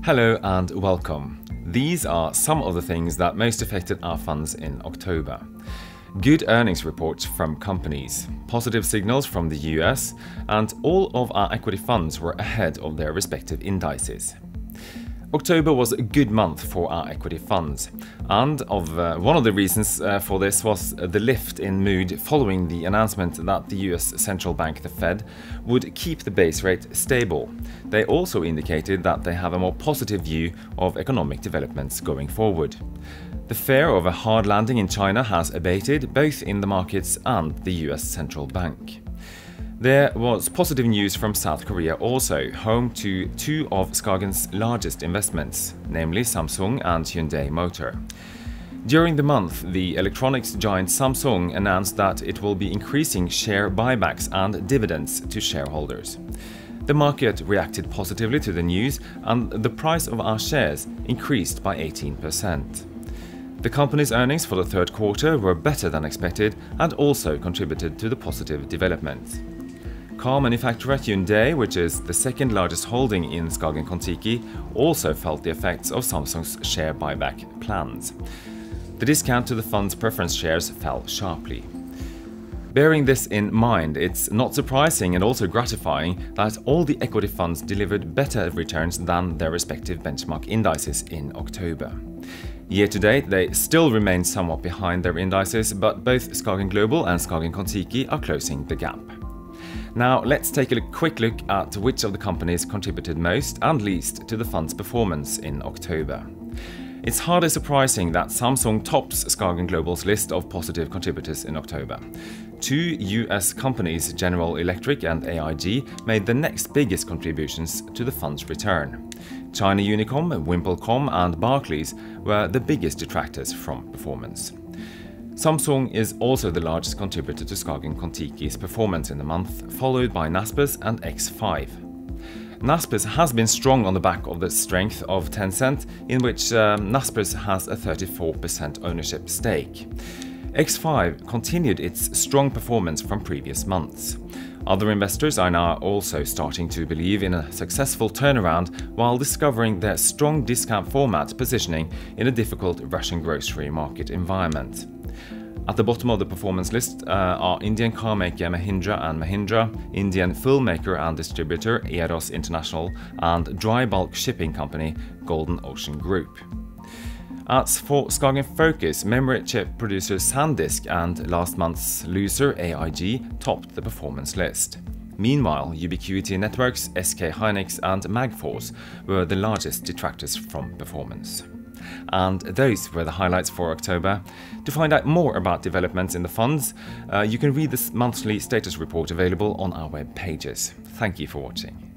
Hello and welcome. These are some of the things that most affected our funds in October. Good earnings reports from companies, positive signals from the US, and all of our equity funds were ahead of their respective indices. October was a good month for our equity funds, and one of the reasons for this was the lift in mood following the announcement that the US central bank, the Fed, would keep the base rate stable. They also indicated that they have a more positive view of economic developments going forward. The fear of a hard landing in China has abated, both in the markets and the US central bank. There was positive news from South Korea also, home to two of Skagen's largest investments, namely Samsung and Hyundai Motor. During the month, the electronics giant Samsung announced that it will be increasing share buybacks and dividends to shareholders. The market reacted positively to the news, and the price of our shares increased by 18%. The company's earnings for the third quarter were better than expected and also contributed to the positive development. Car manufacturer Hyundai, which is the second largest holding in Skagen October, also felt the effects of Samsung's share buyback plans. The discount to the fund's preference shares fell sharply. Bearing this in mind, it's not surprising and also gratifying that all the equity funds delivered better returns than their respective benchmark indices in October. Year to date, they still remain somewhat behind their indices, but both Skagen Global and Skagen October are closing the gap. Now let's take a quick look at which of the companies contributed most and least to the fund's performance in October. It's hardly surprising that Samsung tops Skagen Global's list of positive contributors in October. Two US companies, General Electric and AIG, made the next biggest contributions to the fund's return. China Unicom, Wimpelcom and Barclays were the biggest detractors from performance. Samsung is also the largest contributor to Skagen October's performance in the month, followed by Naspers and X5. Naspers has been strong on the back of the strength of Tencent, in which Naspers has a 34% ownership stake. X5 continued its strong performance from previous months. Other investors are now also starting to believe in a successful turnaround while discovering their strong discount format positioning in a difficult Russian grocery market environment. At the bottom of the performance list are Indian car maker Mahindra & Mahindra, Indian filmmaker and distributor Eros International, and dry bulk shipping company Golden Ocean Group. As for Skagen Focus, memory chip producer SanDisk and last month's loser AIG topped the performance list. Meanwhile, Ubiquiti Networks, SK Hynix and Magforce were the largest detractors from performance. And those were the highlights for October. To find out more about developments in the funds, you can read this monthly status report available on our web pages. Thank you for watching.